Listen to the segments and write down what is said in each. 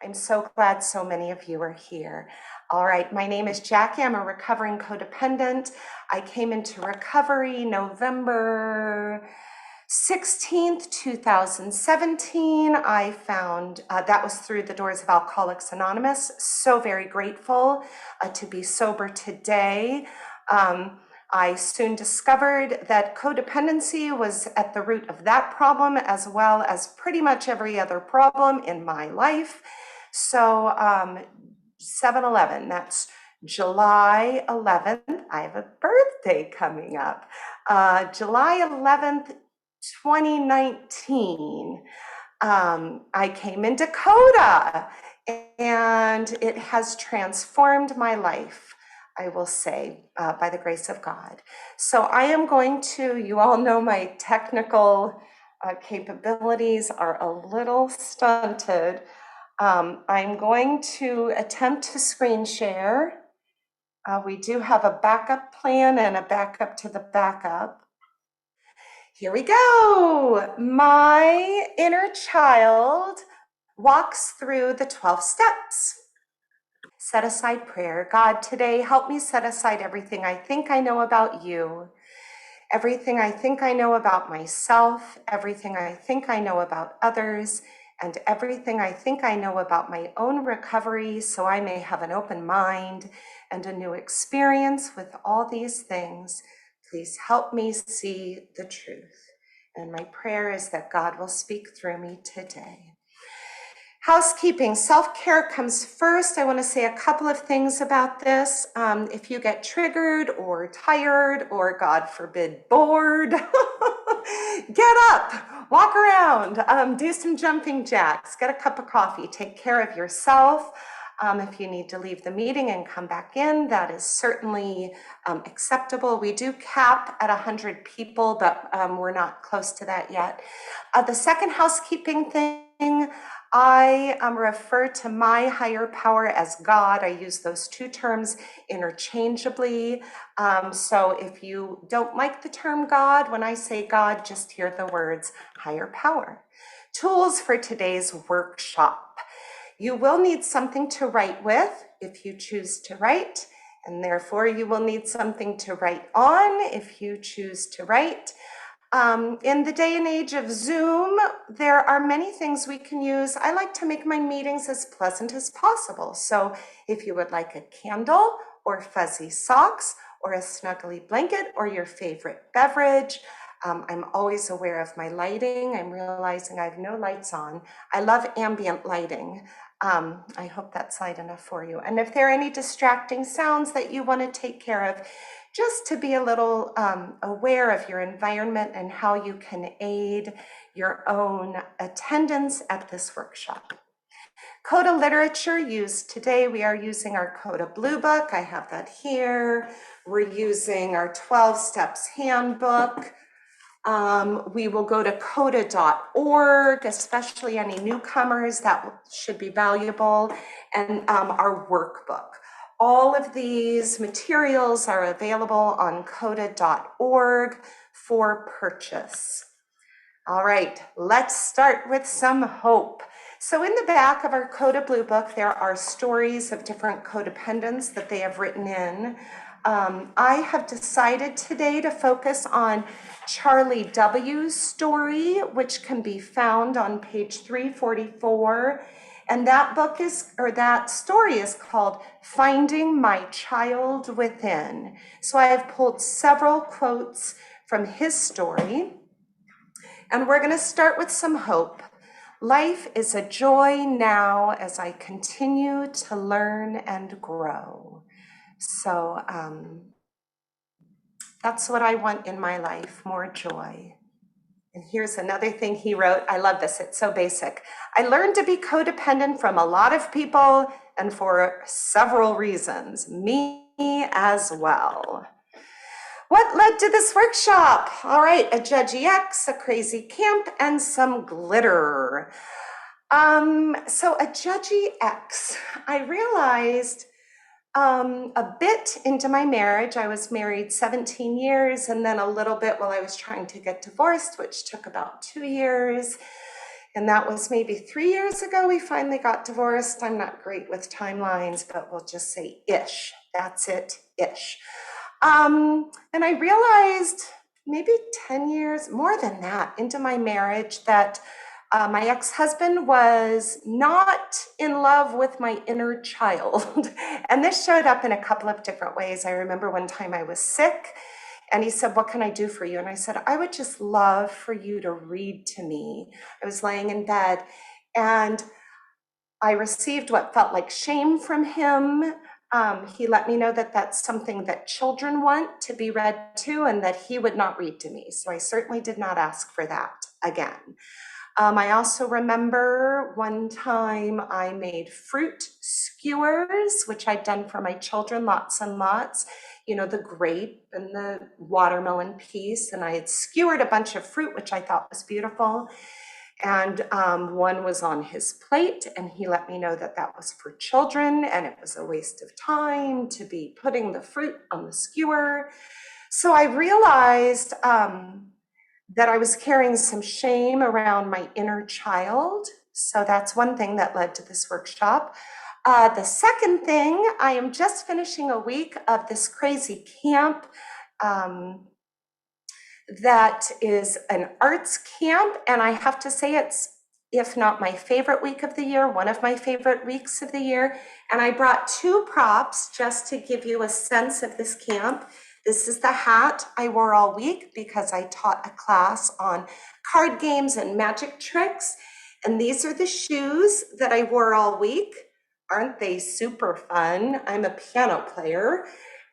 I'm so glad so many of you are here. All right, my name is Jackie. I'm a recovering codependent. I came into recovery November 16th, 2017. I found that was through the doors of Alcoholics Anonymous. So very grateful to be sober today. I soon discovered that codependency was at the root of that problem, as well as pretty much every other problem in my life. So 7/11, that's July 11th. I have a birthday coming up. July 11th, 2019. I came into CODA and it has transformed my life, I will say, by the grace of God. So I am going to, you all know my technical capabilities are a little stunted. I'm going to attempt to screen share. We do have a backup plan and a backup to the backup. Here we go. My inner child walks through the 12 steps. Set aside prayer. God, today help me set aside everything I think I know about you, everything I think I know about myself, everything I think I know about others, and everything I think I know about my own recovery, so I may have an open mind and a new experience with all these things. Please help me see the truth. And my prayer is that God will speak through me today. Housekeeping, self-care comes first. I want to say a couple of things about this. If you get triggered or tired or, God forbid, bored, get up, walk around, do some jumping jacks, get a cup of coffee, take care of yourself. If you need to leave the meeting and come back in, that is certainly acceptable. We do cap at 100 people, but we're not close to that yet. The second housekeeping thing, I refer to my higher power as God. I use those two terms interchangeably. So if you don't like the term God, when I say God, just hear the words higher power. Tools for today's workshop. You will need something to write with if you choose to write, and therefore you will need something to write on if you choose to write. In the day and age of Zoom, there are many things we can use. I like to make my meetings as pleasant as possible. So if you would like a candle or fuzzy socks or a snuggly blanket or your favorite beverage, I'm always aware of my lighting. I'm realizing I have no lights on. I love ambient lighting. I hope that's light enough for you. And if there are any distracting sounds that you want to take care of, just to be a little aware of your environment and how you can aid your own attendance at this workshop. CODA literature used today, we are using our CODA Blue Book. I have that here. We're using our 12 Steps Handbook. We will go to coda.org, especially any newcomers, that should be valuable, and our workbook. All of these materials are available on coda.org for purchase. All right, let's start with some hope. So in the back of our CODA Blue Book, there are stories of different codependents that they have written in. I have decided today to focus on Charlie W.'s story, which can be found on page 344. And that book is, or that story is called Finding My Child Within. So I have pulled several quotes from his story. And we're going to start with some hope. Life is a joy now as I continue to learn and grow. So that's what I want in my life, more joy. And here's another thing he wrote. I love this. It's so basic. I learned to be codependent from a lot of people and for several reasons, me as well. What led to this workshop? All right, a judgy ex, a crazy camp, and some glitter. So a judgy ex, I realized a bit into my marriage. I was married 17 years and then a little bit while I was trying to get divorced, which took about 2 years. And that was maybe 3 years ago. We finally got divorced. I'm not great with timelines, but we'll just say ish. That's it, ish. And I realized maybe 10 years, more than that, into my marriage that my ex-husband was not in love with my inner child. And this showed up in a couple of different ways. I remember one time I was sick and he said, "What can I do for you?" And I said, "I would just love for you to read to me." I was laying in bed and I received what felt like shame from him. He let me know that that's something that children want to be read to and that he would not read to me. So I certainly did not ask for that again. I also remember one time I made fruit skewers, which I'd done for my children, lots and lots, you know, the grape and the watermelon piece. And I had skewered a bunch of fruit, which I thought was beautiful. And one was on his plate, and he let me know that that was for children, and it was a waste of time to be putting the fruit on the skewer. So I realized that I was carrying some shame around my inner child. So that's one thing that led to this workshop. The second thing, I am just finishing a week of this crazy camp that is an arts camp. And I have to say it's, if not my favorite week of the year, one of my favorite weeks of the year. And I brought two props just to give you a sense of this camp. This is the hat I wore all week because I taught a class on card games and magic tricks. And these are the shoes that I wore all week. Aren't they super fun? I'm a piano player.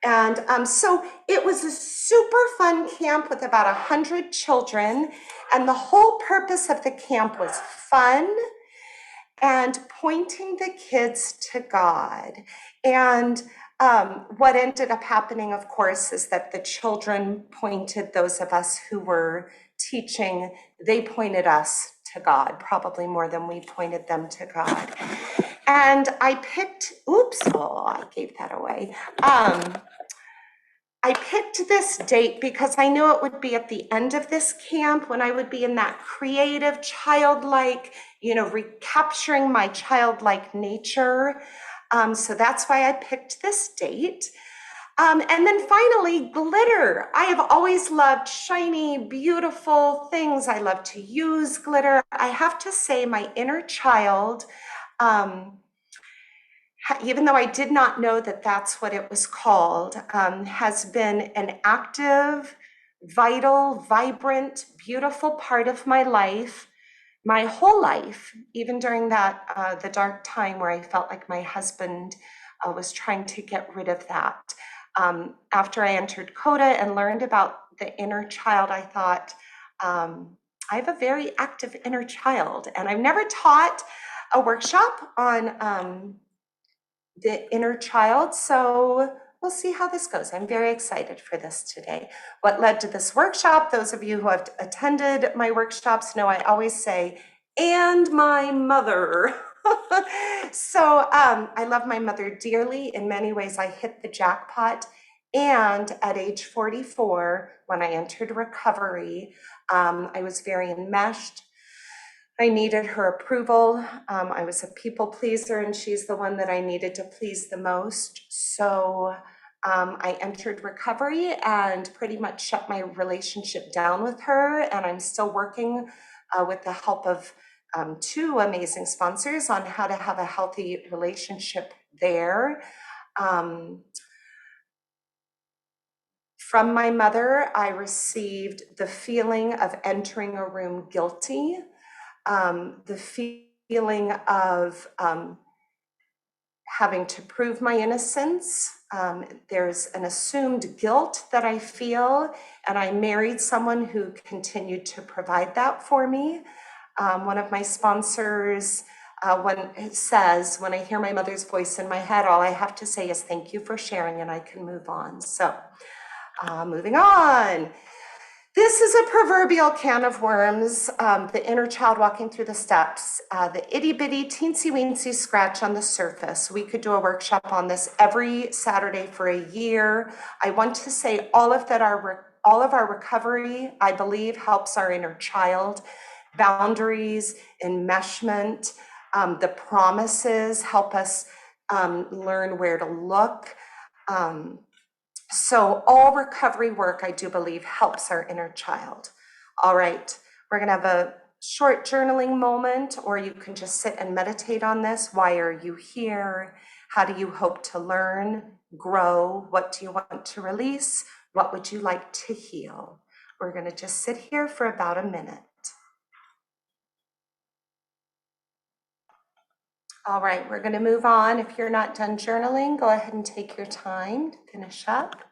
And so it was a super fun camp with about 100 children. And the whole purpose of the camp was fun and pointing the kids to God. And what ended up happening, of course, is that the children pointed those of us who were teaching, they pointed us to God, probably more than we pointed them to God. And I picked, I gave that away. I picked this date because I knew it would be at the end of this camp when I would be in that creative, childlike, you know, recapturing my childlike nature. So that's why I picked this date. And then finally, glitter. I have always loved shiny, beautiful things. I love to use glitter. I have to say my inner child, even though I did not know that that's what it was called, has been an active, vital, vibrant, beautiful part of my life, my whole life, even during that, the dark time where I felt like my husband was trying to get rid of that. After I entered CODA and learned about the inner child, I thought, I have a very active inner child, and I've never taught a workshop on the inner child. So we'll see how this goes. I'm very excited for this today. What led to this workshop, those of you who have attended my workshops know I always say, and my mother. So I love my mother dearly. In many ways, I hit the jackpot. And at age 44, when I entered recovery, I was very enmeshed. I needed her approval. I was a people pleaser, and she's the one that I needed to please the most. So I entered recovery and pretty much shut my relationship down with her. And I'm still working with the help of two amazing sponsors on how to have a healthy relationship there. From my mother, I received the feeling of entering a room guilty. The feeling of having to prove my innocence. There's an assumed guilt that I feel, and I married someone who continued to provide that for me. One of my sponsors says, when I hear my mother's voice in my head, all I have to say is thank you for sharing, and I can move on. So moving on. This is a proverbial can of worms, the inner child walking through the steps, the itty bitty teensy weensy scratch on the surface. We could do a workshop on this every Saturday for a year. I want to say all of our recovery, I believe, helps our inner child. Boundaries, enmeshment, the promises help us learn where to look. So all recovery work, I do believe, helps our inner child. All right, we're gonna have a short journaling moment, or you can just sit and meditate on this. Why are you here? How do you hope to learn, grow? What do you want to release? What would you like to heal? We're gonna just sit here for about a minute. All right, we're gonna move on. If you're not done journaling, go ahead and take your time to finish up.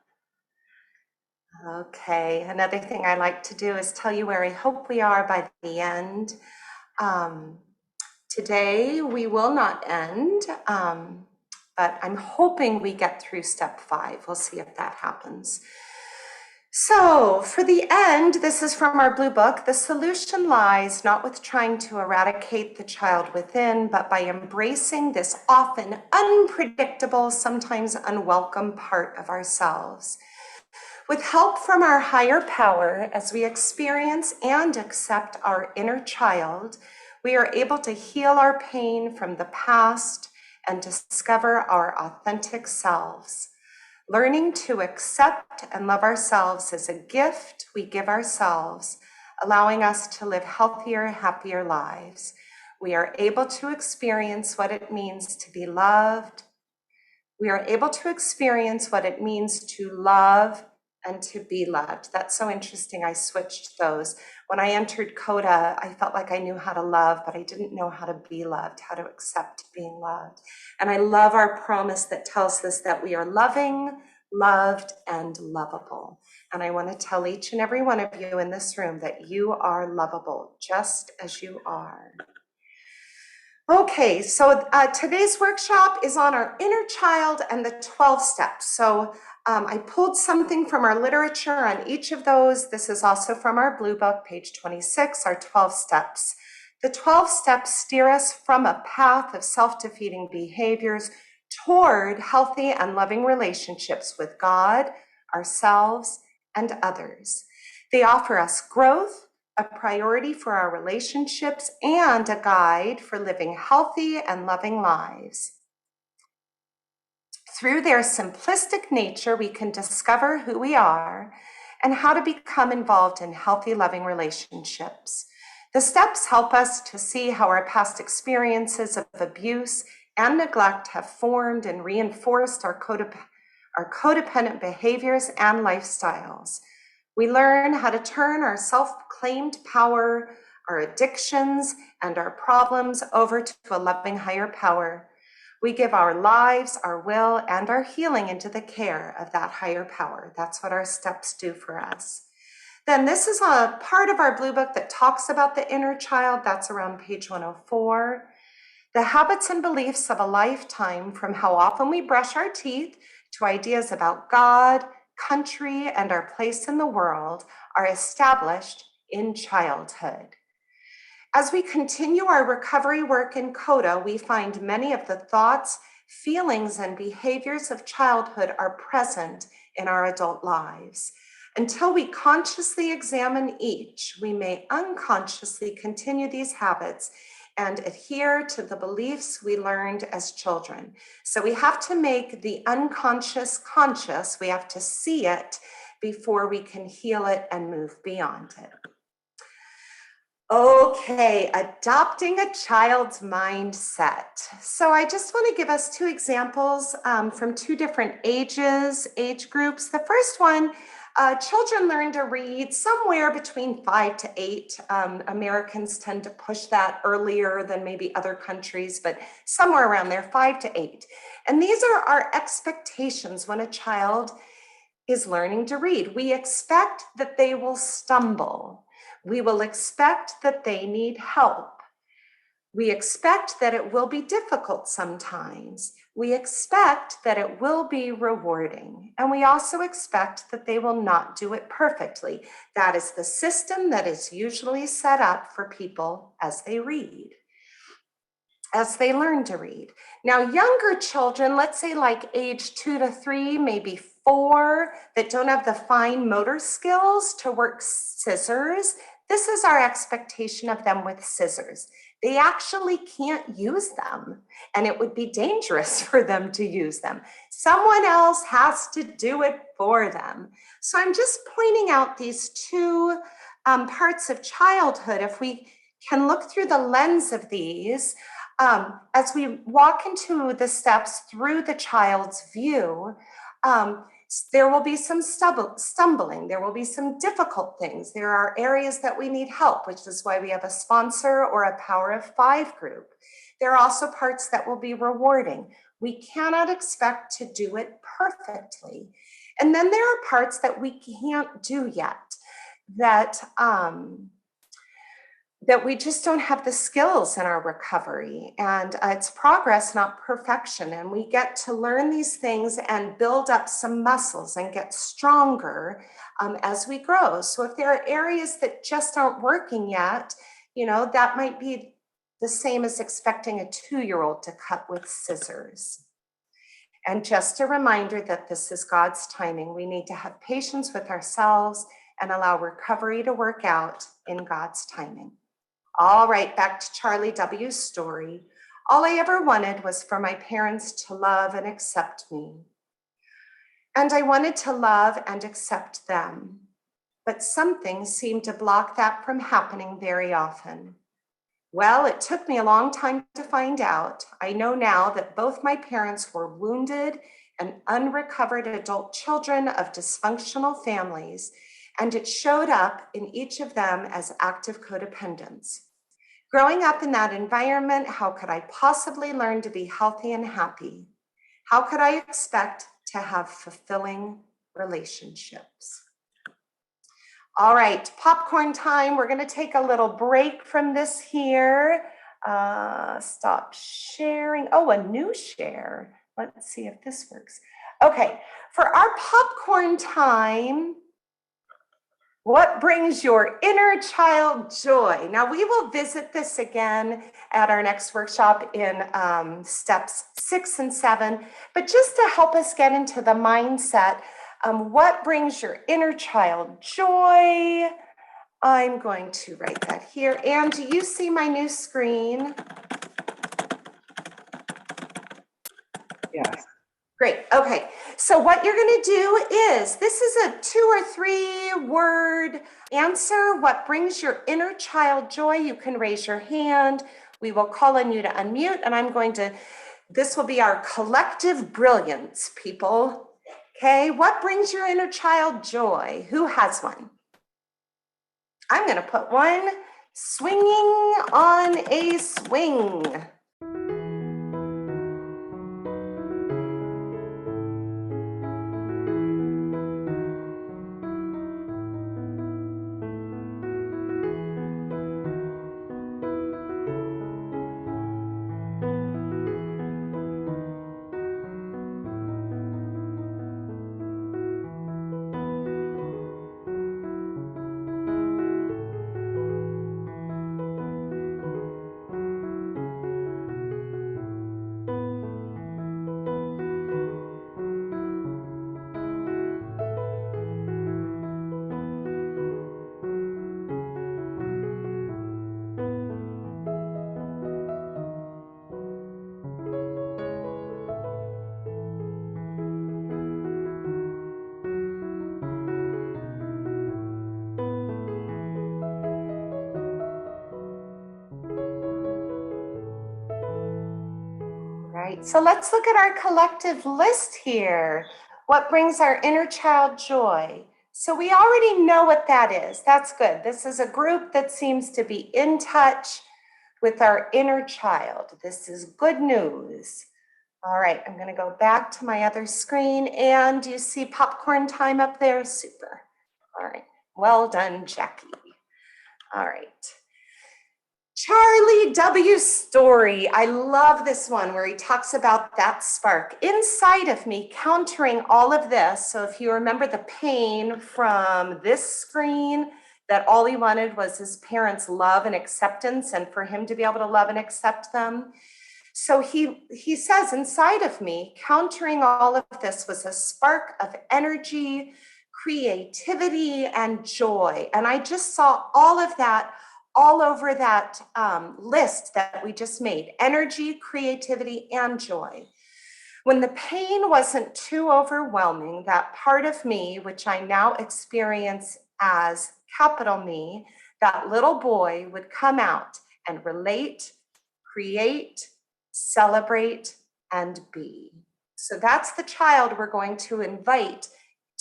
Okay, another thing I like to do is tell you where I hope we are by the end. Today we will not end, but I'm hoping we get through step 5. We'll see if that happens. So for the end, this is from our blue book. The solution lies not with trying to eradicate the child within, but by embracing this often unpredictable, sometimes unwelcome part of ourselves. With help from our higher power, as we experience and accept our inner child, we are able to heal our pain from the past and discover our authentic selves. Learning to accept and love ourselves is a gift we give ourselves, allowing us to live healthier, happier lives. We are able to experience what it means to be loved. We are able to experience what it means to love and to be loved. That's so interesting. I switched those. When I entered CODA, I felt like I knew how to love, but I didn't know how to be loved, how to accept being loved. And I love our promise that tells us that we are loving, loved, and lovable. And I want to tell each and every one of you in this room that you are lovable just as you are. Okay, so today's workshop is on our inner child and the 12 steps. So I pulled something from our literature on each of those. This is also from our blue book, page 26, our 12 steps. The 12 steps steer us from a path of self-defeating behaviors toward healthy and loving relationships with God, ourselves, and others. They offer us growth, a priority for our relationships, and a guide for living healthy and loving lives. Through their simplistic nature, we can discover who we are and how to become involved in healthy, loving relationships. The steps help us to see how our past experiences of abuse and neglect have formed and reinforced our codependent behaviors and lifestyles. We learn how to turn our self-claimed power, our addictions, and our problems over to a loving higher power. We give our lives, our will, and our healing into the care of that higher power. That's what our steps do for us. Then this is a part of our blue book that talks about the inner child. That's around page 104. The habits and beliefs of a lifetime, from how often we brush our teeth to ideas about God, country, and our place in the world, are established in childhood. As we continue our recovery work in CODA, we find many of the thoughts, feelings, and behaviors of childhood are present in our adult lives. Until we consciously examine each, we may unconsciously continue these habits and adhere to the beliefs we learned as children. So we have to make the unconscious conscious. We have to see it before we can heal it and move beyond it. Okay, adopting a child's mindset. So I just want to give us 2 examples from 2 different age groups. The first one, children learn to read somewhere between 5 to 8. Americans tend to push that earlier than maybe other countries, but somewhere around there, 5 to 8. And these are our expectations when a child is learning to read. We expect that they will stumble. We will expect that they need help. We expect that it will be difficult sometimes. We expect that it will be rewarding. And we also expect that they will not do it perfectly. That is the system that is usually set up for people as they read, as they learn to read. Now, younger children, let's say like age 2 to 3, maybe 4, that don't have the fine motor skills to work scissors, This is our expectation of them with scissors. They actually can't use them, and it would be dangerous for them to use them. Someone else has to do it for them. So I'm just pointing out these two parts of childhood. If we can look through the lens of these, as we walk into the steps through the child's view, there will be some stumbling. There will be some difficult things. There are areas that we need help, which is why we have a sponsor or a Power of Five group. There are also parts that will be rewarding. We cannot expect to do it perfectly. And then there are parts that we can't do yet, that we just don't have the skills in our recovery. And it's progress, not perfection. And we get to learn these things and build up some muscles and get stronger as we grow. So if there are areas that just aren't working yet, that might be the same as expecting a 2-year-old to cut with scissors. And just a reminder that this is God's timing. We need to have patience with ourselves and allow recovery to work out in God's timing. All right, back to Charlie W.'s story. All I ever wanted was for my parents to love and accept me. And I wanted to love and accept them. But something seemed to block that from happening very often. Well, it took me a long time to find out. I know now that both my parents were wounded and unrecovered adult children of dysfunctional families, and it showed up in each of them as active codependence. Growing up in that environment, how could I possibly learn to be healthy and happy? How could I expect to have fulfilling relationships? All right, popcorn time. We're going to take a little break from this here. Stop sharing. Oh, a new share. Let's see if this works. Okay, for our popcorn time, what brings your inner child joy? Now, we will visit this again at our next workshop in steps 6 and 7, but just to help us get into the mindset, what brings your inner child joy? I'm going to write that here. And do you see my new screen? Yes. Great. Okay. So what you're going to do is, this is a 2 or 3 word answer. What brings your inner child joy? You can raise your hand. We will call on you to unmute, and this will be our collective brilliance, people. Okay. What brings your inner child joy? Who has one? I'm going to put one. Swinging on a swing. Right, so let's look at our collective list here. What brings our inner child joy? So we already know what that is. That's good. This is a group that seems to be in touch with our inner child. This is good news. All right, I'm going to go back to my other screen. And do you see popcorn time up there? Super. All right, well done, Jackie. All right. Charlie W.'s story. I love this one where he talks about that spark inside of me, countering all of this. So if you remember the pain from this screen, that all he wanted was his parents' love and acceptance, and for him to be able to love and accept them. So he says, inside of me, countering all of this was a spark of energy, creativity, and joy. And I just saw all of that all over that list that we just made: energy, creativity, and joy. When the pain wasn't too overwhelming, that part of me, which I now experience as capital Me, that little boy would come out and relate, create, celebrate, and be. So that's the child we're going to invite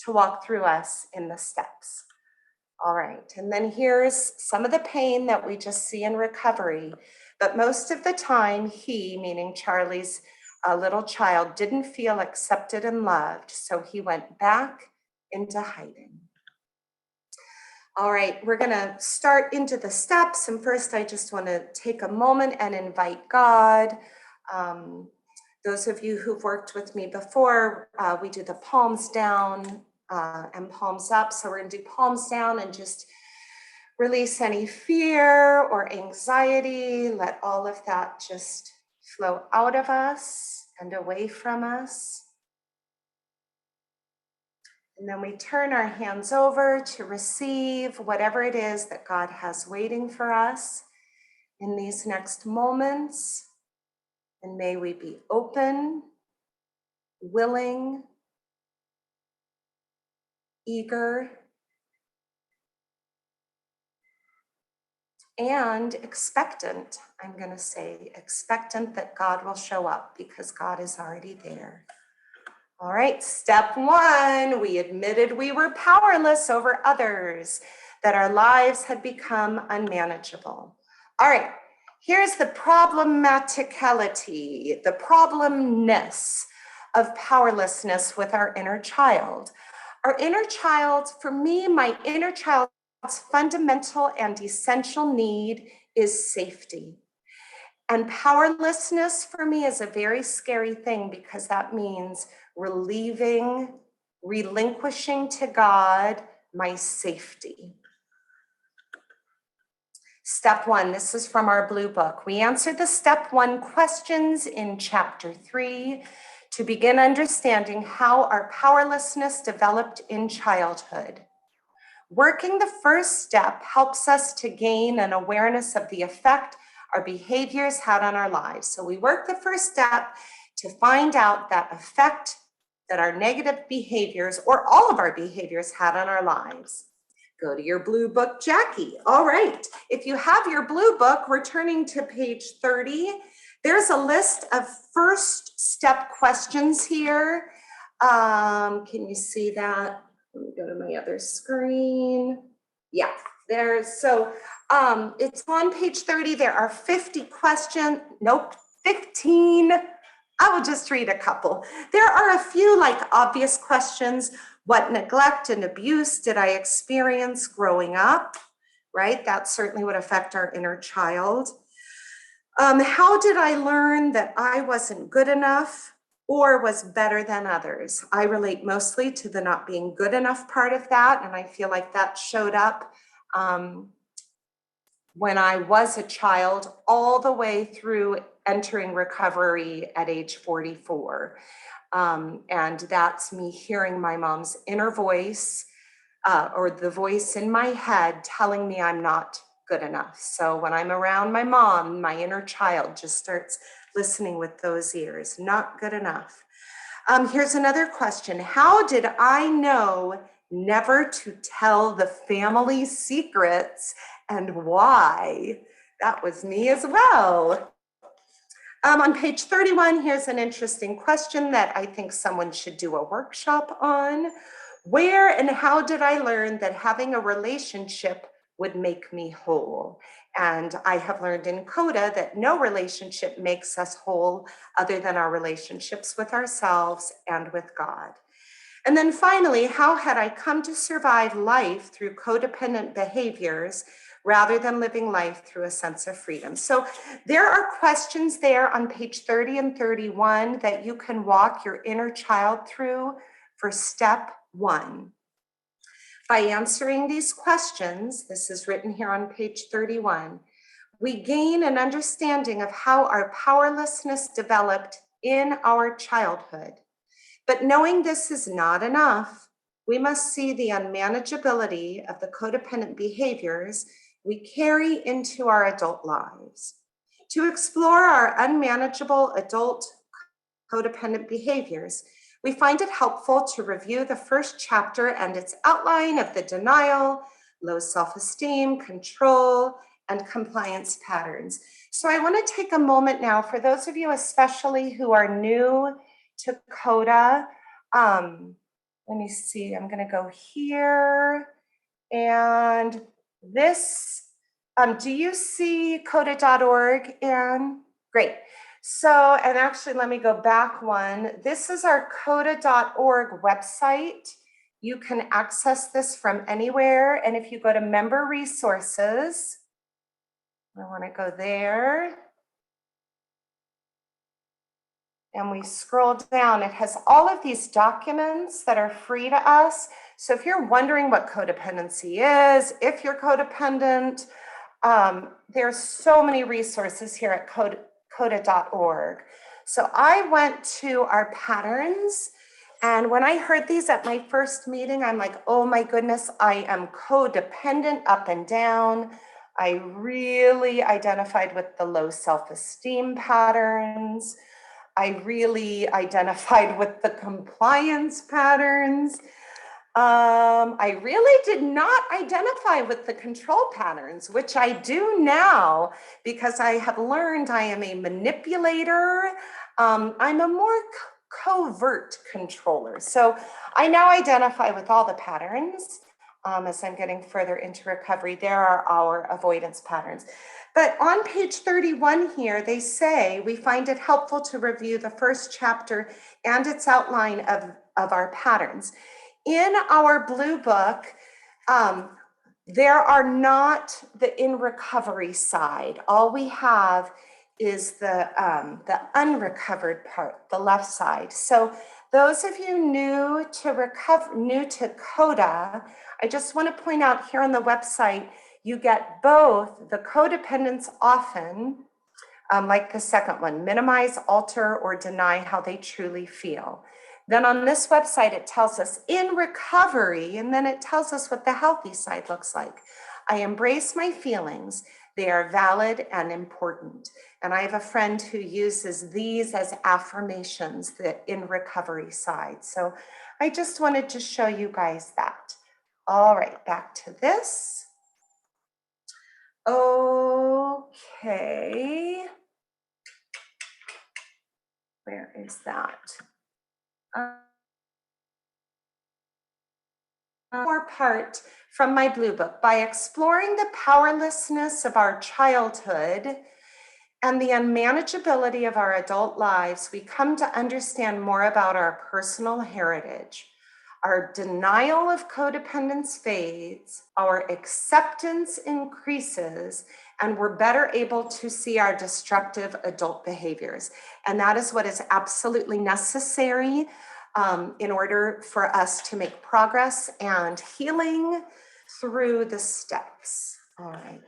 to walk through us in the steps. All right, and then here's some of the pain that we just see in recovery. But most of the time, he, meaning Charlie's little child, didn't feel accepted and loved, so he went back into hiding. All right, we're gonna start into the steps, and first I just wanna take a moment and invite God. Those of you who've worked with me before, we do the palms down and palms up. So we're gonna do palms down and just release any fear or anxiety. Let all of that just flow out of us and away from us. And then we turn our hands over to receive whatever it is that God has waiting for us in these next moments. And may we be open, willing, eager, and expectant. I'm going to say expectant that God will show up, because God is already there. All right, step one, we admitted we were powerless over others, that our lives had become unmanageable. All right, here's the problematicality, the problemness of powerlessness with our inner child. Our inner child, for me, my inner child's fundamental and essential need is safety. And powerlessness for me is a very scary thing, because that means relinquishing to God my safety. Step one, this is from our blue book. We answered the step one questions in chapter 3 to begin understanding how our powerlessness developed in childhood. Working the first step helps us to gain an awareness of the effect our behaviors had on our lives. So we work the first step to find out that effect that our negative behaviors, or all of our behaviors, had on our lives. Go to your blue book, Jackie. All right, if you have your blue book, we're turning to page 30. There's a list of first step questions here. Can you see that? Let me go to my other screen. Yeah, it's on page 30. There are 50 questions, nope, 15. I will just read a couple. There are a few obvious questions. What neglect and abuse did I experience growing up? Right, that certainly would affect our inner child. How did I learn that I wasn't good enough or was better than others? I relate mostly to the not being good enough part of that, and I feel like that showed up when I was a child, all the way through entering recovery at age 44. And that's me hearing my mom's inner voice, or the voice in my head telling me I'm not good enough. So when I'm around my mom, my inner child just starts listening with those ears. Not good enough. Here's another question. How did I know never to tell the family secrets, and why? That was me as well. On page 31, here's an interesting question that I think someone should do a workshop on. Where and how did I learn that having a relationship would make me whole? And I have learned in CODA that no relationship makes us whole other than our relationships with ourselves and with God. And then finally, how had I come to survive life through codependent behaviors rather than living life through a sense of freedom? So there are questions there on page 30 and 31 that you can walk your inner child through for step one. By answering these questions, this is written here on page 31, we gain an understanding of how our powerlessness developed in our childhood. But knowing this is not enough, we must see the unmanageability of the codependent behaviors we carry into our adult lives. To explore our unmanageable adult codependent behaviors, we find it helpful to review the first chapter and its outline of the denial, low self-esteem, control, and compliance patterns. So I want to take a moment now for those of you especially who are new to CODA. Let me see, I'm going to go here. And this, do you see coda.org, Anne? Great. So, and actually, let me go back one. This is our coda.org website. You can access this from anywhere. And if you go to member resources, I want to go there. And we scroll down, it has all of these documents that are free to us. So if you're wondering what codependency is, if you're codependent, there's so many resources here at coda.org. So I went to our patterns, and when I heard these at my first meeting, I'm like, oh my goodness, I am codependent up and down. I really identified with the low self-esteem patterns. I really identified with the compliance patterns. I really did not identify with the control patterns, which I do now because I have learned I am a manipulator. I'm a more covert controller. So I now identify with all the patterns. As I'm getting further into recovery, there are our avoidance patterns. But on page 31 here, they say, we find it helpful to review the first chapter and its outline of our patterns. In our blue book, there are not the in recovery side. All we have is the unrecovered part, the left side. So those of you new to CODA, I just want to point out here on the website, you get both the codependents often, like the second one, minimize, alter, or deny how they truly feel. Then on this website, it tells us in recovery, and then it tells us what the healthy side looks like. I embrace my feelings. They are valid and important. And I have a friend who uses these as affirmations, the in recovery side. So I just wanted to show you guys that. All right, back to this. Okay. Where is that? More part from my blue book. By exploring the powerlessness of our childhood and the unmanageability of our adult lives, we come to understand more about our personal heritage. Our denial of codependence fades, our acceptance increases, and we're better able to see our destructive adult behaviors. And that is what is absolutely necessary in order for us to make progress and healing through the steps. All right.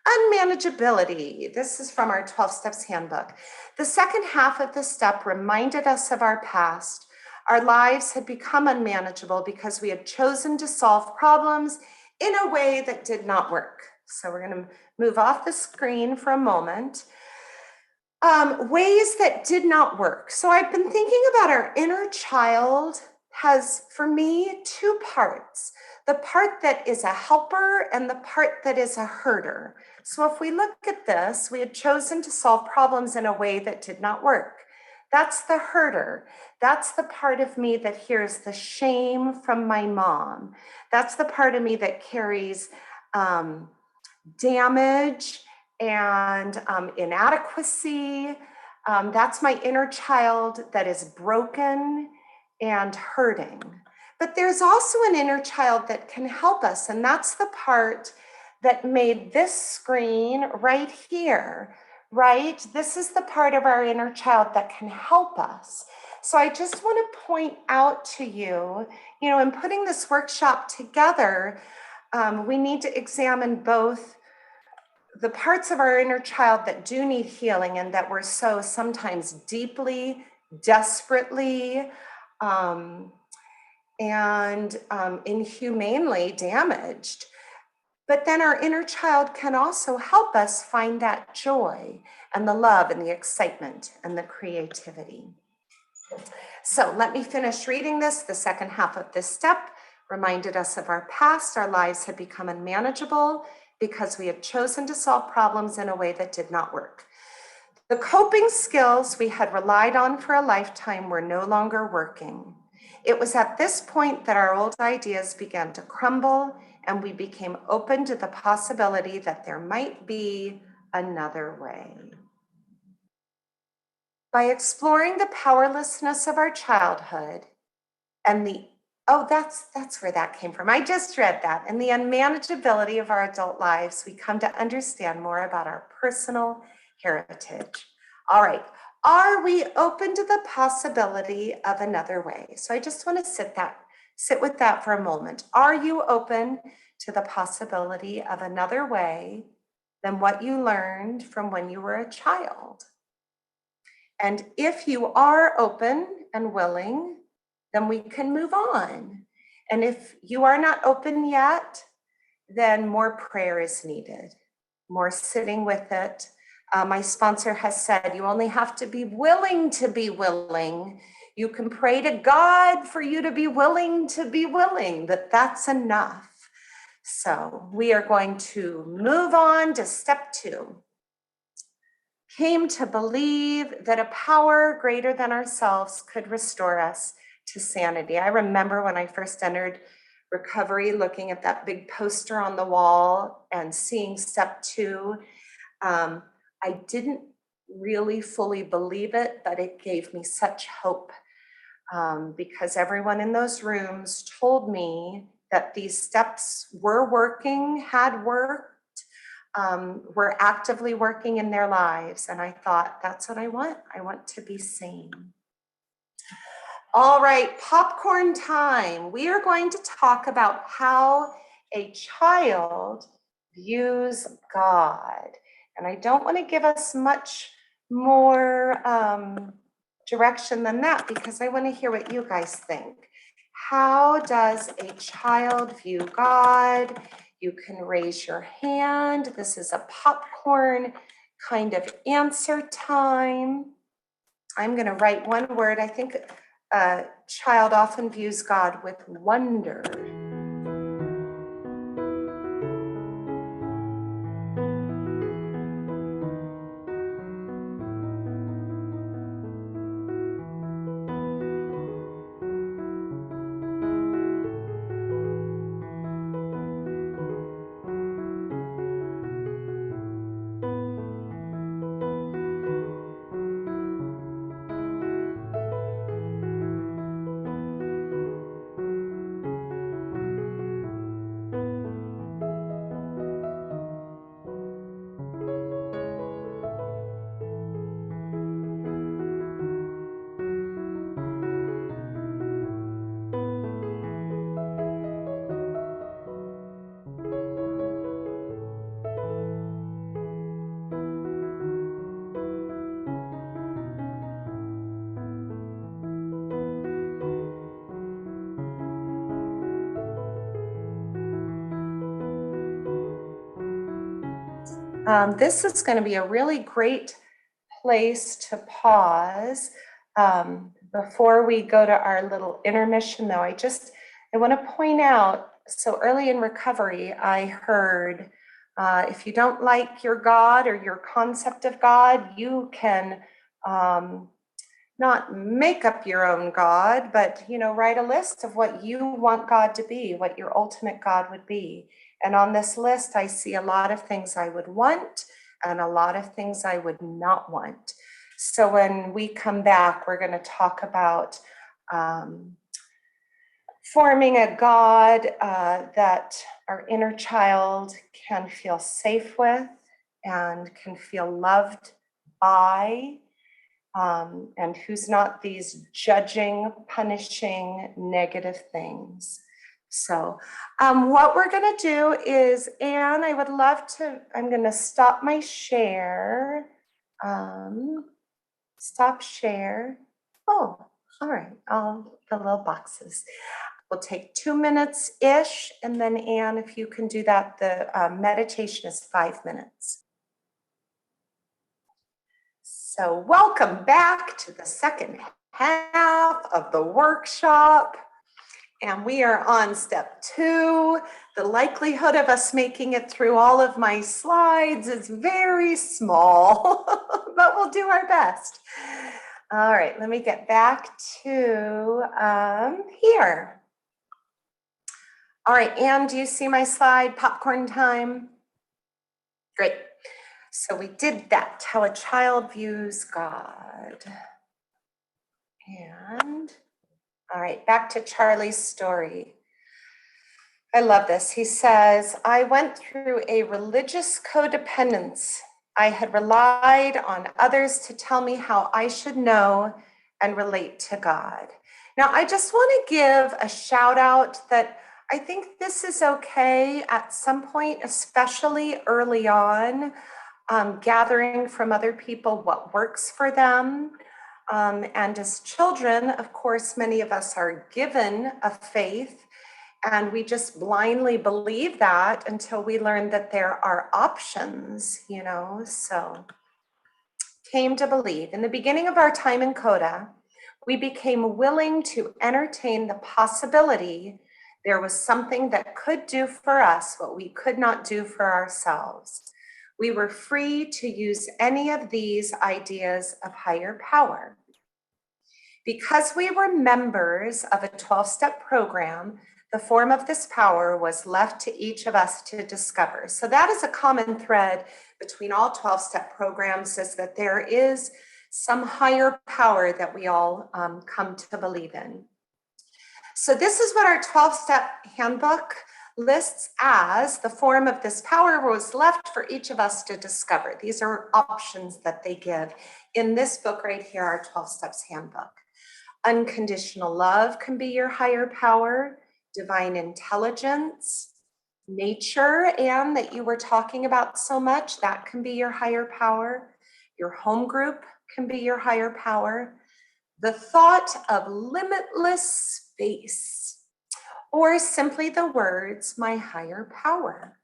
Unmanageability. This is from our 12 Steps Handbook. The second half of the step reminded us of our past. Our lives had become unmanageable because we had chosen to solve problems in a way that did not work. So we're going to move off the screen for a moment. Ways that did not work. So I've been thinking about our inner child has, for me, two parts. The part that is a helper and the part that is a herder. So if we look at this, we had chosen to solve problems in a way that did not work. That's the herder. That's the part of me that hears the shame from my mom. That's the part of me that carries damage and inadequacy. That's my inner child that is broken and hurting. But there's also an inner child that can help us, and that's the part that made this screen right here, right? This is the part of our inner child that can help us. So I just want to point out to you, in putting this workshop together, we need to examine both the parts of our inner child that do need healing and that we're so sometimes deeply, desperately, and inhumanely damaged. But then our inner child can also help us find that joy and the love and the excitement and the creativity. So let me finish reading this. The second half of this step reminded us of our past. Our lives had become unmanageable because we had chosen to solve problems in a way that did not work. The coping skills we had relied on for a lifetime were no longer working. It was at this point that our old ideas began to crumble, and we became open to the possibility that there might be another way. By exploring the powerlessness of our childhood and that's where that came from. I just read that. And the unmanageability of our adult lives, we come to understand more about our personal heritage. All right. Are we open to the possibility of another way? So I just want to sit with that for a moment. Are you open to the possibility of another way than what you learned from when you were a child? And if you are open and willing, then we can move on. And if you are not open yet, then more prayer is needed, more sitting with it. My sponsor has said, you only have to be willing to be willing. You can pray to God for you to be willing, that's enough. So we are going to move on to step 2. Came to believe that a power greater than ourselves could restore us to sanity. I remember when I first entered recovery, looking at that big poster on the wall and seeing step 2. I didn't really fully believe it, but it gave me such hope because everyone in those rooms told me that these steps were working, had worked, were actively working in their lives. And I thought, that's what I want. I want to be sane. All right, popcorn time. We are going to talk about how a child views God. And I don't want to give us much more direction than that because I want to hear what you guys think. How does a child view God? You can raise your hand. This is a popcorn kind of answer time. I'm going to write one word. I think a child often views God with wonder. This is going to be a really great place to pause before we go to our little intermission, though. I want to point out, so early in recovery, I heard if you don't like your God or your concept of God, you can not make up your own God, but write a list of what you want God to be, what your ultimate God would be. And on this list, I see a lot of things I would want and a lot of things I would not want. So when we come back, we're going to talk about forming a God that our inner child can feel safe with and can feel loved by, and who's not these judging, punishing, negative things. So what we're going to do is, Anne, I'm going to stop my share. Stop share. Oh, all right, all the little boxes. We'll take 2 minutes-ish, and then Anne, if you can do that, the meditation is 5 minutes. So welcome back to the second half of the workshop. And we are on step 2. The likelihood of us making it through all of my slides is very small, but we'll do our best. All right, let me get back to here. All right, Anne, do you see my slide? Popcorn time? Great. So we did that, how a child views God. And, all right, back to Charlie's story. I love this. He says, I went through a religious codependence. I had relied on others to tell me how I should know and relate to God. Now, I just want to give a shout out that I think this is okay at some point, especially early on, gathering from other people what works for them. And as children, of course, many of us are given a faith, and we just blindly believe that until we learn that there are options, you know. So, came to believe. In the beginning of our time in Coda, we became willing to entertain the possibility there was something that could do for us what we could not do for ourselves. We were free to use any of these ideas of higher power. Because we were members of a 12-step program, the form of this power was left to each of us to discover. So that is a common thread between all 12-step programs, is that there is some higher power that we all come to believe in. So this is what our 12-step handbook lists as the form of this power was left for each of us to discover. These are options that they give in this book right here, our 12 Steps Handbook. Unconditional love can be your higher power, divine intelligence, nature, and that you were talking about so much, that can be your higher power. Your home group can be your higher power. The thought of limitless space, or simply the words, my higher power.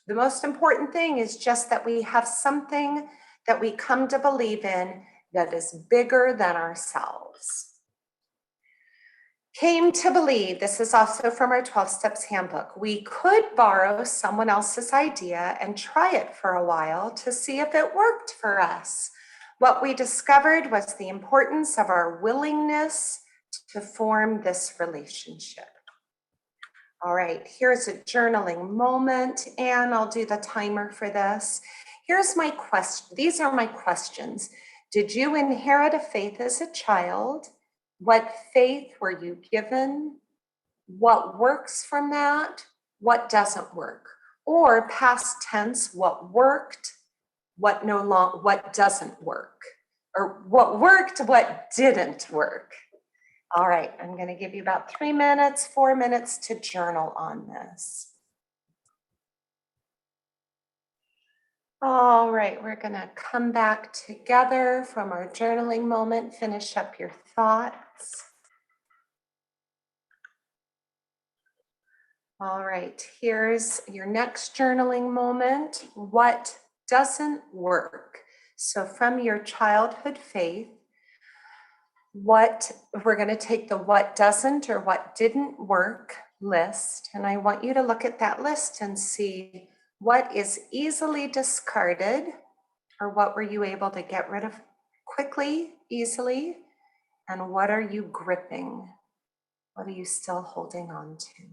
The most important thing is just that we have something that we come to believe in that is bigger than ourselves. Came to believe, this is also from our 12 Steps Handbook, we could borrow someone else's idea and try it for a while to see if it worked for us. What we discovered was the importance of our willingness to form this relationship. All right, here's a journaling moment, and I'll do the timer for this. Here's my question. These are my questions. Did you inherit a faith as a child? What faith were you given? What works from that? What doesn't work? Or past tense, what worked? What doesn't work? Or what worked, what didn't work? All right, I'm going to give you about 3 minutes, 4 minutes to journal on this. All right, we're going to come back together from our journaling moment, finish up your thoughts. All right, here's your next journaling moment. What doesn't work? So from your childhood faith, we're going to take the what doesn't or what didn't work list, and I want you to look at that list and see what is easily discarded, or what were you able to get rid of quickly, easily, and what are you gripping? What are you still holding on to?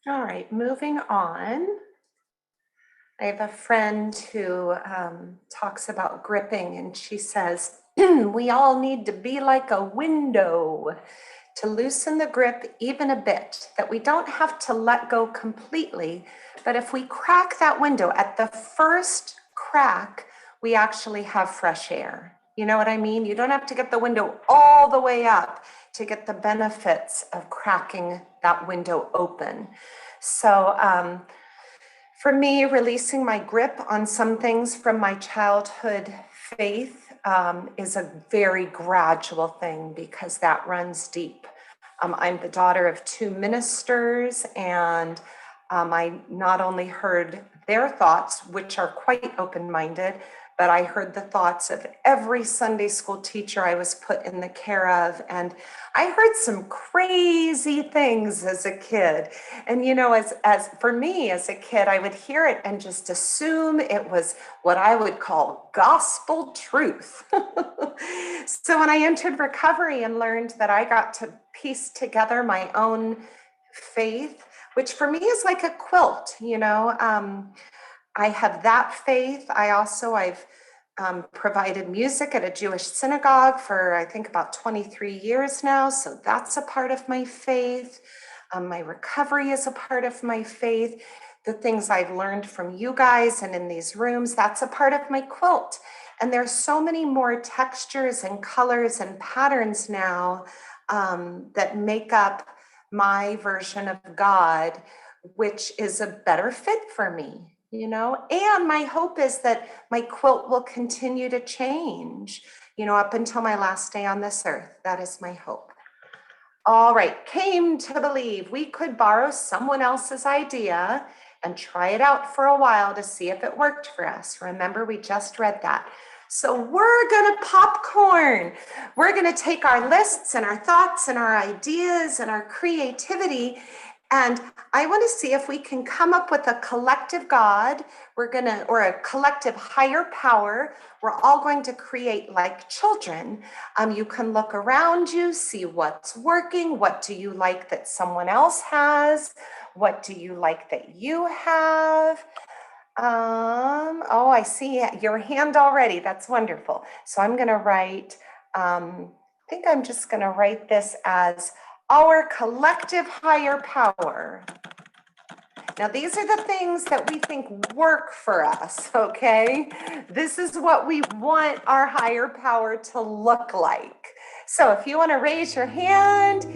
All right, moving on. I have a friend who talks about gripping, and she says, we all need to be like a window to loosen the grip even a bit, that we don't have to let go completely, but if we crack that window, at the first crack, we actually have fresh air. You know what I mean? You don't have to get the window all the way up to get the benefits of cracking that window open. So, for me, releasing my grip on some things from my childhood faith is a very gradual thing because that runs deep. I'm the daughter of two ministers, and I not only heard their thoughts, which are quite open-minded, but I heard the thoughts of every Sunday school teacher I was put in the care of. And I heard some crazy things as a kid. And, as for me as a kid, I would hear it and just assume it was what I would call gospel truth. So when I entered recovery and learned that I got to piece together my own faith, which for me is like a quilt, I have that faith. I've provided music at a Jewish synagogue for, I think, about 23 years now. So that's a part of my faith. My recovery is a part of my faith. The things I've learned from you guys and in these rooms, that's a part of my quilt. And there's so many more textures and colors and patterns now that make up my version of God, which is a better fit for me. And my hope is that my quilt will continue to change, up until my last day on this earth. That is my hope. All right, came to believe we could borrow someone else's idea and try it out for a while to see if it worked for us. Remember, we just read that. So we're gonna popcorn. We're gonna take our lists and our thoughts and our ideas and our creativity, and I want to see if we can come up with a collective God. Or a collective higher power. We're all going to create like children. You can look around you, see what's working. What do you like that someone else has? What do you like that you have? Oh, I see your hand already. That's wonderful. So I'm going to write, I think I'm just going to write this as our collective higher power. Now, these are the things that we think work for us, okay? This is what we want our higher power to look like. So if you want to raise your hand.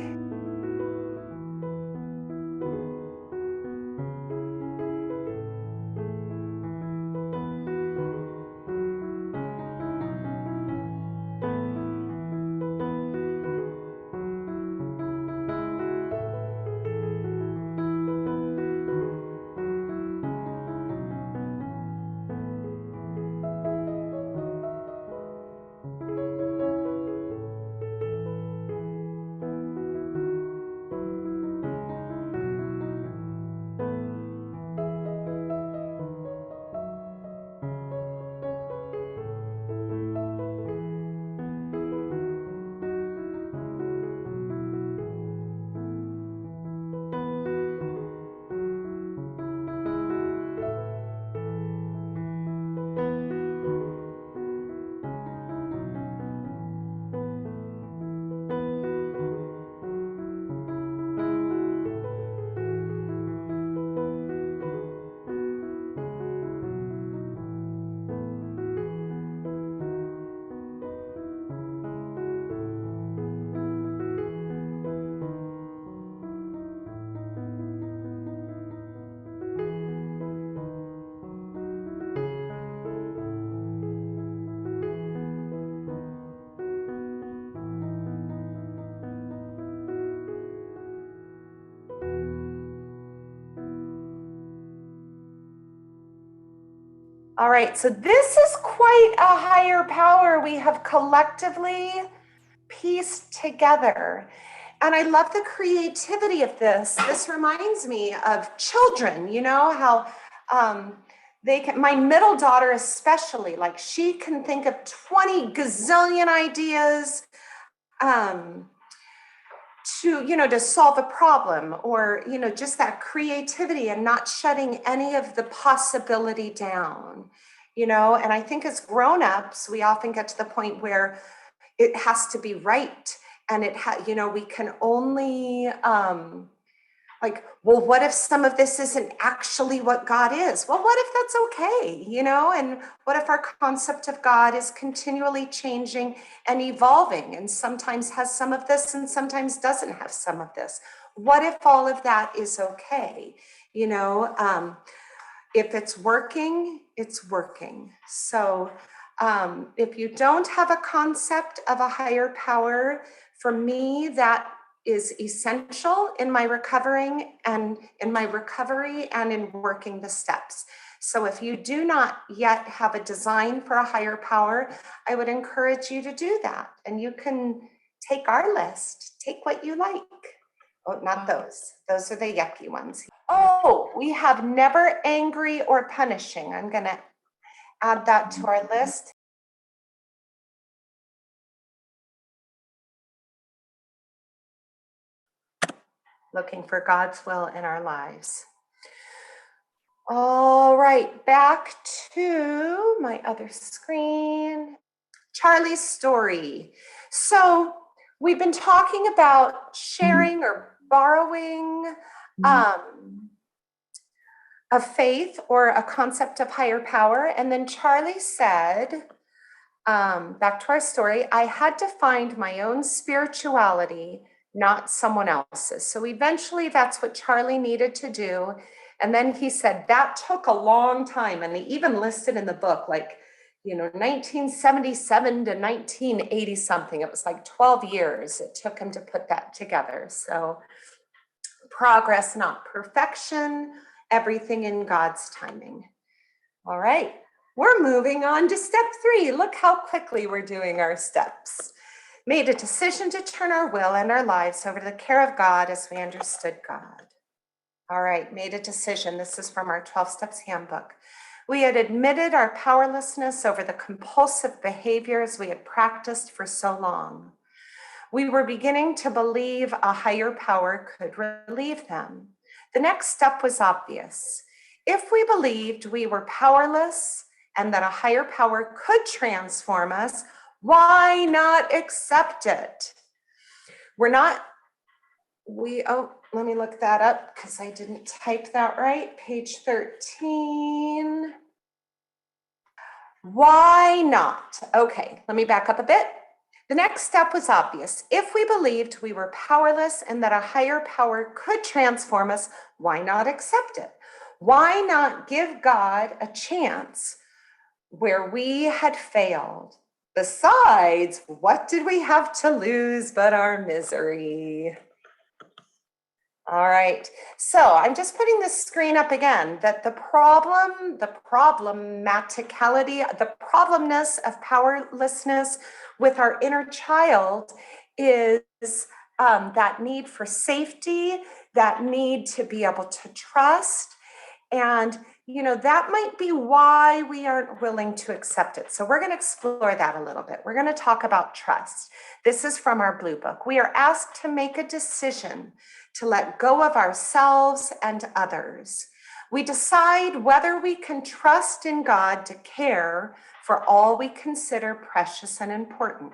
All right, so this is quite a higher power we have collectively pieced together. And I love the creativity of this. This reminds me of children, how my middle daughter especially, like she can think of 20 gazillion ideas to solve a problem, or, just that creativity and not shutting any of the possibility down, and I think as grown-ups, we often get to the point where it has to be right. And we can only, well, what if some of this isn't actually what God is? Well, what if that's okay, And what if our concept of God is continually changing and evolving, and sometimes has some of this and sometimes doesn't have some of this? What if all of that is okay? If it's working, it's working. So If you don't have a concept of a higher power, for me, that is essential in my recovery and in working the steps. So if you do not yet have a design for a higher power, I would encourage you to do that. And you can take our list, take what you like. Oh, not those. Those are the yucky ones. Oh, we have never angry or punishing. I'm going to add that to our list. Looking for God's will in our lives. All right, back to my other screen. Charlie's story. So we've been talking about sharing or borrowing a faith or a concept of higher power. And then Charlie said, back to our story, I had to find my own spirituality, not someone else's. So eventually that's what Charlie needed to do. And then he said that took a long time. And he even listed in the book, like, 1977 to 1980 something. It was like 12 years it took him to put that together. So progress, not perfection, everything in God's timing. All right. We're moving on to step 3. Look how quickly we're doing our steps. Made a decision to turn our will and our lives over to the care of God as we understood God. All right, made a decision. This is from our 12 Steps Handbook. We had admitted our powerlessness over the compulsive behaviors we had practiced for so long. We were beginning to believe a higher power could relieve them. The next step was obvious. If we believed we were powerless and that a higher power could transform us, why not accept it? Let me look that up because I didn't type that right. Page 13. Why not? Okay, let me back up a bit. The next step was obvious. If we believed we were powerless and that a higher power could transform us, why not accept it? Why not give God a chance where we had failed? Besides, what did we have to lose but our misery? All right, so I'm just putting this screen up again, that the problemness of powerlessness with our inner child is that need for safety, that need to be able to trust. And, that might be why we aren't willing to accept it. So we're going to explore that a little bit. We're going to talk about trust. This is from our Blue Book. We are asked to make a decision to let go of ourselves and others. We decide whether we can trust in God to care for all we consider precious and important.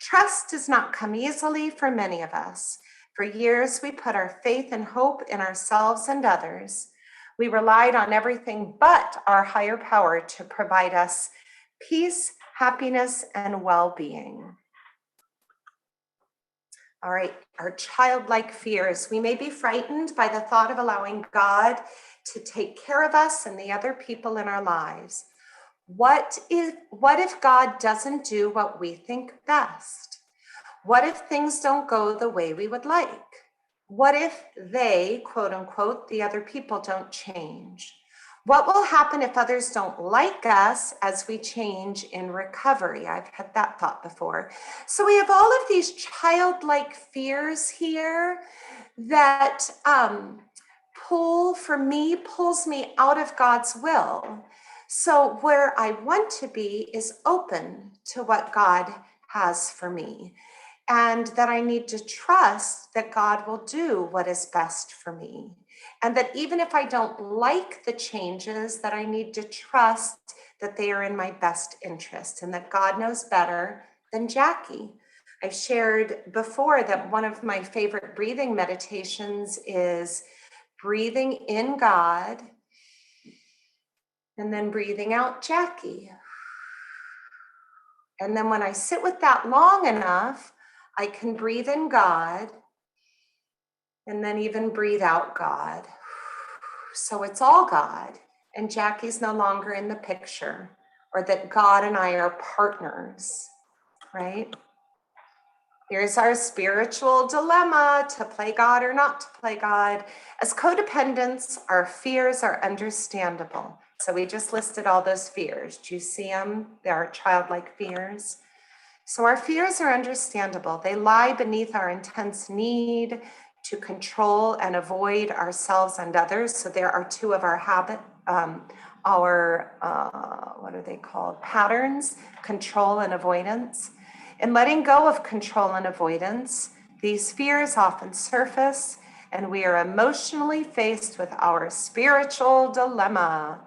Trust does not come easily for many of us. For years, we put our faith and hope in ourselves and others. We relied on everything but our higher power to provide us peace, happiness, and well-being. All right, our childlike fears. We may be frightened by the thought of allowing God to take care of us and the other people in our lives. What if God doesn't do what we think best? What if things don't go the way we would like? What if they, quote unquote, the other people don't change? What will happen if others don't like us as we change in recovery? I've had that thought before. So we have all of these childlike fears here that pulls me out of God's will. So where I want to be is open to what God has for me, and that I need to trust that God will do what is best for me. And that even if I don't like the changes, that I need to trust that they are in my best interest and that God knows better than Jackie. I've shared before that one of my favorite breathing meditations is breathing in God and then breathing out Jackie. And then when I sit with that long enough, I can breathe in God and then even breathe out God. So it's all God, and Jackie's no longer in the picture. or that God and I are partners, right? Here's our spiritual dilemma: to play God or not to play God. As codependents, our fears are understandable. So we just listed all those fears. Do you see them? They are childlike fears. So our fears are understandable. They lie beneath our intense need to control and avoid ourselves and others. So there are two of our what are they called? Patterns: control and avoidance. In letting go of control and avoidance, these fears often surface, and we are emotionally faced with our spiritual dilemma.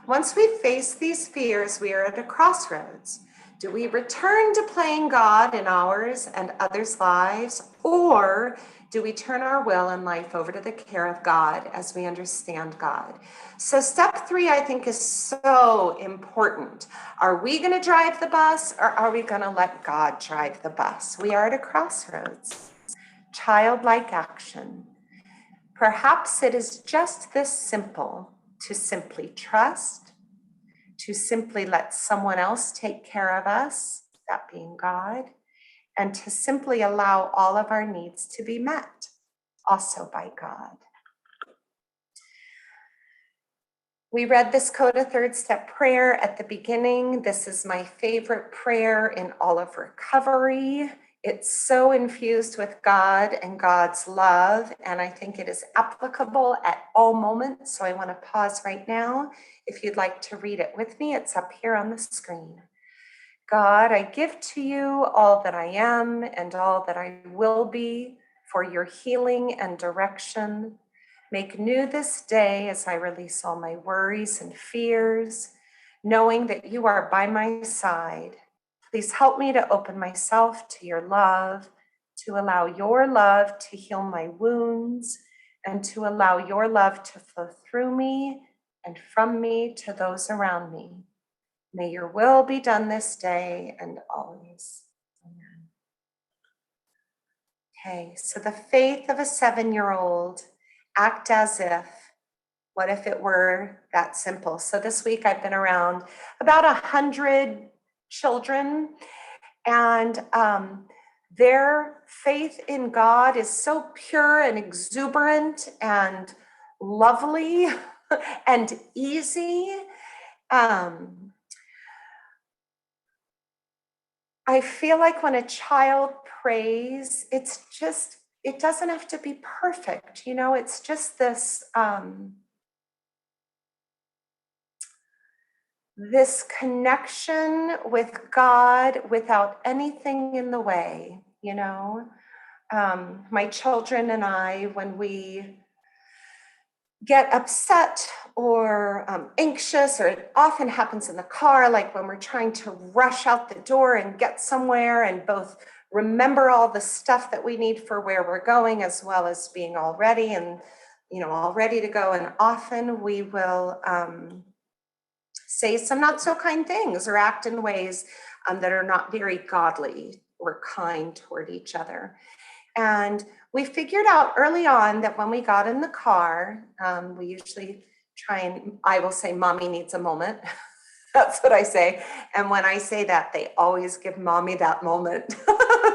Once we face these fears, we are at a crossroads. Do we return to playing God in ours and others' lives, or do we turn our will and life over to the care of God as we understand God? So step 3, I think, is so important. Are we going to drive the bus, or are we going to let God drive the bus? We are at a crossroads. Childlike action. Perhaps it is just this simple: to simply trust, to simply let someone else take care of us, that being God, and to simply allow all of our needs to be met, also by God. We read this Coda third step prayer at the beginning. This is my favorite prayer in all of recovery. It's so infused with God and God's love, and I think it is applicable at all moments. So I want to pause right now. If you'd like to read it with me, it's up here on the screen. God, I give to you all that I am and all that I will be for your healing and direction. Make new this day as I release all my worries and fears, knowing that you are by my side. Please help me to open myself to your love, to allow your love to heal my wounds, and to allow your love to flow through me and from me to those around me. May your will be done this day and always. Amen. Okay, so the faith of a 7-year-old: act as if. What if it were that simple? So this week I've been around about 100 children, and their faith in God is so pure and exuberant and lovely and easy. I feel like when a child prays, it doesn't have to be perfect. It's just this connection with God without anything in the way. My children and I, when we get upset or anxious, or it often happens in the car, like when we're trying to rush out the door and get somewhere and both remember all the stuff that we need for where we're going, as well as being all ready and all ready to go. And often we will say some not so kind things or act in ways that are not very godly or kind toward each other. And we figured out early on that when we got in the car, we usually I will say, Mommy needs a moment. That's what I say. And when I say that, they always give Mommy that moment.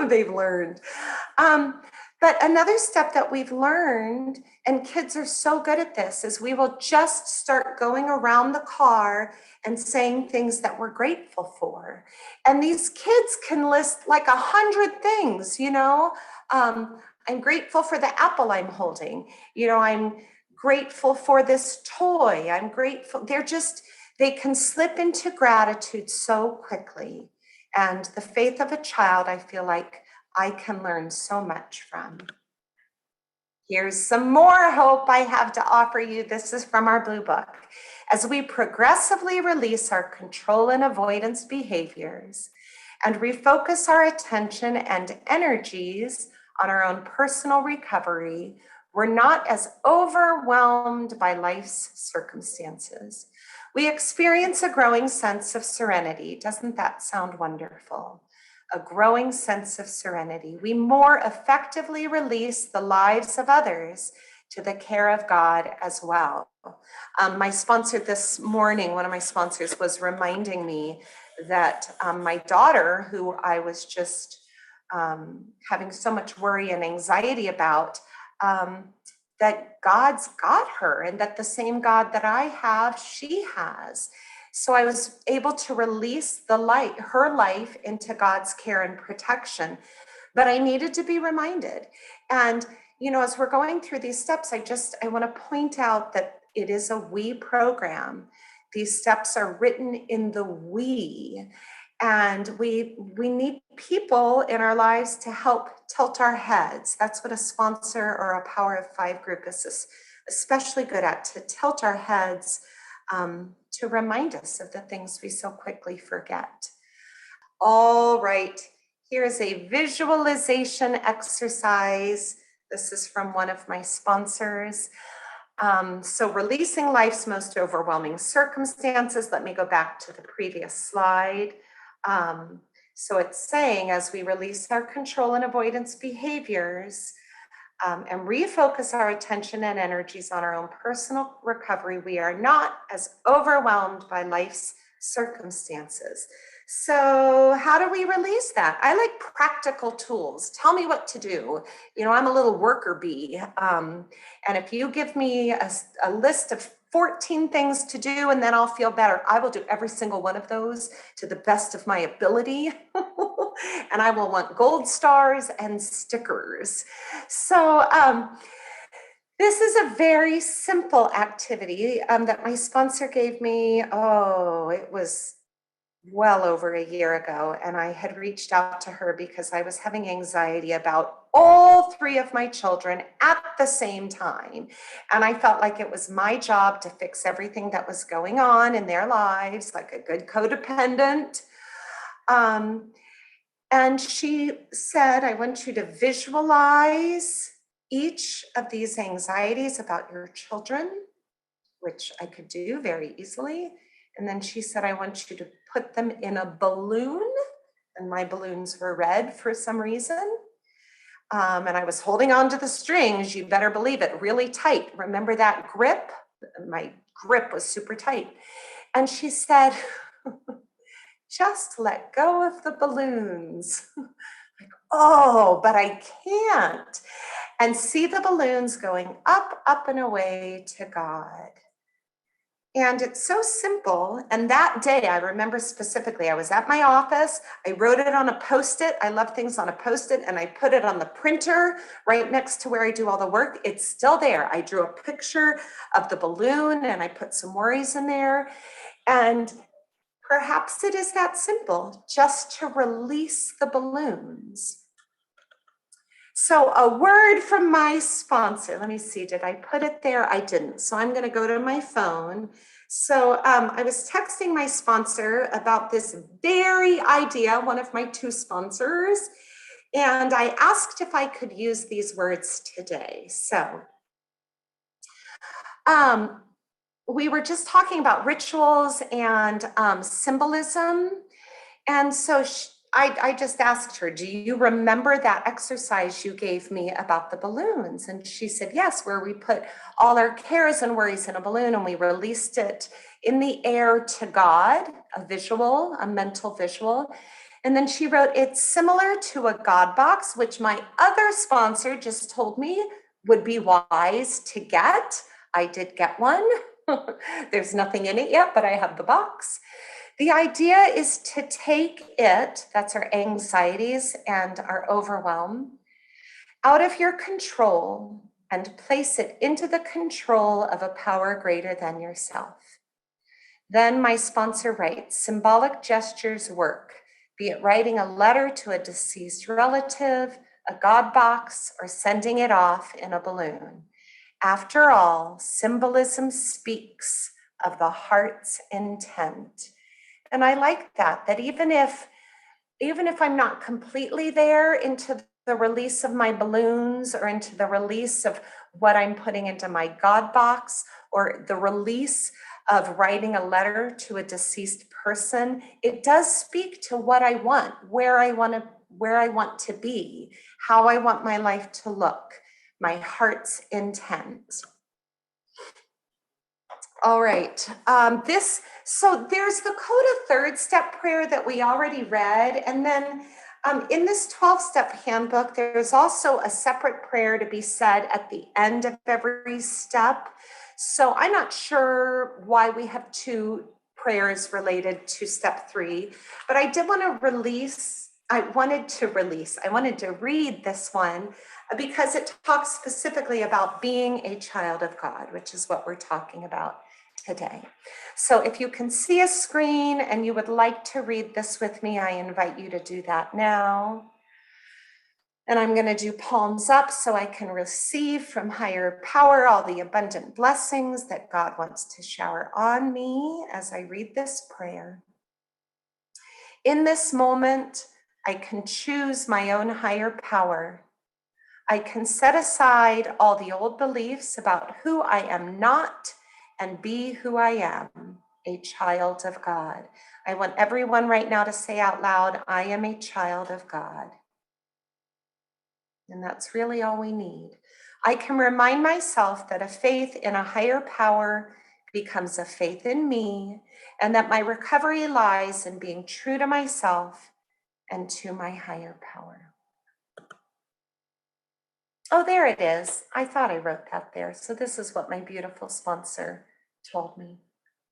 They've learned. But another step that we've learned, and kids are so good at this, is we will just start going around the car and saying things that we're grateful for. And these kids can list like 100 things, I'm grateful for the apple I'm holding. I'm grateful for this toy. I'm grateful. They can slip into gratitude so quickly. And the faith of a child, I feel like I can learn so much from. Here's some more hope I have to offer you. This is from our Blue Book. As we progressively release our control and avoidance behaviors and refocus our attention and energies on our own personal recovery, we're not as overwhelmed by life's circumstances. We experience a growing sense of serenity. Doesn't that sound wonderful? A growing sense of serenity. We more effectively release the lives of others to the care of God as well. My sponsor this morning, one of my sponsors, was reminding me that my daughter, who I was just having so much worry and anxiety about, that God's got her, and that the same God that I have, she has. So I was able to release her life into God's care and protection. But I needed to be reminded. And, as we're going through these steps, I want to point out that it is a we program. These steps are written in the we. And we need people in our lives to help tilt our heads. That's what a sponsor or a Power of Five group is especially good at, to tilt our heads, to remind us of the things we so quickly forget. All right, here's a visualization exercise. This is from one of my sponsors. So releasing life's most overwhelming circumstances. Let me go back to the previous slide. So it's saying, as we release our control and avoidance behaviors, and refocus our attention and energies on our own personal recovery, we are not as overwhelmed by life's circumstances. So how do we release that? I like practical tools. Tell me what to do. I'm a little worker bee. And if you give me a list of 14 things to do and then I'll feel better, I will do every single one of those to the best of my ability. And I will want gold stars and stickers. So this is a very simple activity that my sponsor gave me. It was well over a year ago. And I had reached out to her because I was having anxiety about all three of my children at the same time. And I felt like it was my job to fix everything that was going on in their lives, like a good codependent. And she said, I want you to visualize each of these anxieties about your children, which I could do very easily. And then she said, I want you to put them in a balloon. And my balloons were red for some reason. And I was holding on to the strings, you better believe it, really tight. Remember that grip? My grip was super tight. And she said, just let go of the balloons. But I can't. And see the balloons going up, up and away to God. And it's so simple. And that day, I remember specifically, I was at my office. I wrote it on a Post-it. I love things on a Post-it. And I put it on the printer right next to where I do all the work. It's still there. I drew a picture of the balloon and I put some worries in there. And perhaps it is that simple, just to release the balloons. So a word from my sponsor. Let me see, did I put it there? I didn't. So I'm going to go to my phone. So I was texting my sponsor about this very idea, one of my two sponsors, and I asked if I could use these words today. So we were just talking about rituals and symbolism. And so I just asked her, do you remember that exercise you gave me about the balloons? And she said, yes, where we put all our cares and worries in a balloon and we released it in the air to God, a mental visual. And then she wrote, it's similar to a God box, which my other sponsor just told me would be wise to get. I did get one. There's nothing in it yet, but I have the box. The idea is to take it, that's our anxieties and our overwhelm, out of your control and place it into the control of a power greater than yourself. Then my sponsor writes, symbolic gestures work, be it writing a letter to a deceased relative, a God box, or sending it off in a balloon. After all, symbolism speaks of the heart's intent. And I like that even if I'm not completely there into the release of my balloons or into the release of what I'm putting into my God box or the release of writing a letter to a deceased person, it does speak to what I want, where I want to be, how I want my life to look. my heart's intent. All right, so there's the Coda third step prayer that we already read. And then in this 12-step handbook, there's also a separate prayer to be said at the end of every step. So I'm not sure why we have two prayers related to step 3, but I wanted to read this one because it talks specifically about being a child of God, which is what we're talking about today. So if you can see a screen and you would like to read this with me, I invite you to do that now. And I'm going to do palms up so I can receive from higher power all the abundant blessings that God wants to shower on me as I read this prayer. In this moment, I can choose my own higher power. I can set aside all the old beliefs about who I am not and be who I am, a child of God. I want everyone right now to say out loud, I am a child of God. And that's really all we need. I can remind myself that a faith in a higher power becomes a faith in me, and that my recovery lies in being true to myself and to my higher power. Oh, there it is. I thought I wrote that there. So this is what my beautiful sponsor told me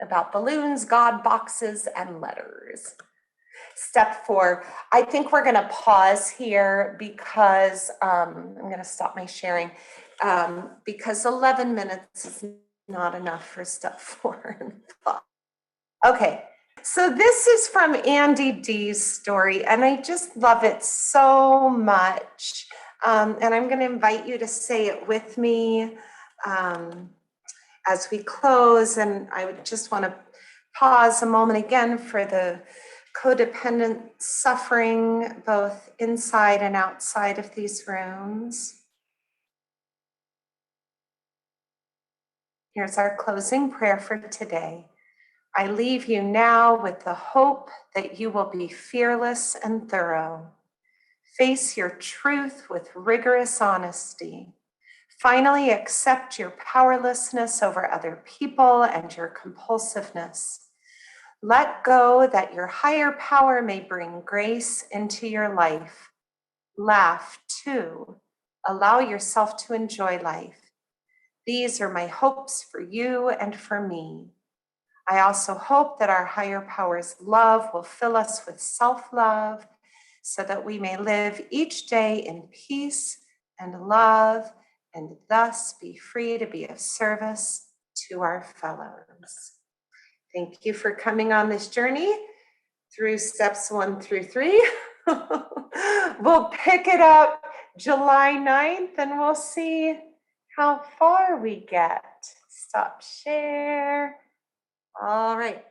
about balloons, God boxes, and letters. Step 4, I think we're going to pause here because I'm going to stop my sharing because 11 minutes is not enough for step 4. Okay, so this is from Andy D's story, and I just love it so much. And I'm going to invite you to say it with me as we close. And I would just want to pause a moment again for the codependent suffering, both inside and outside of these rooms. Here's our closing prayer for today. I leave you now with the hope that you will be fearless and thorough. Face your truth with rigorous honesty. Finally, accept your powerlessness over other people and your compulsiveness. Let go that your higher power may bring grace into your life. Laugh too. Allow yourself to enjoy life. These are my hopes for you and for me. I also hope that our higher power's love will fill us with self-love so that we may live each day in peace and love and thus be free to be of service to our fellows. Thank you for coming on this journey through steps 1 through 3. We'll pick it up July 9th and we'll see how far we get. Stop share. All right.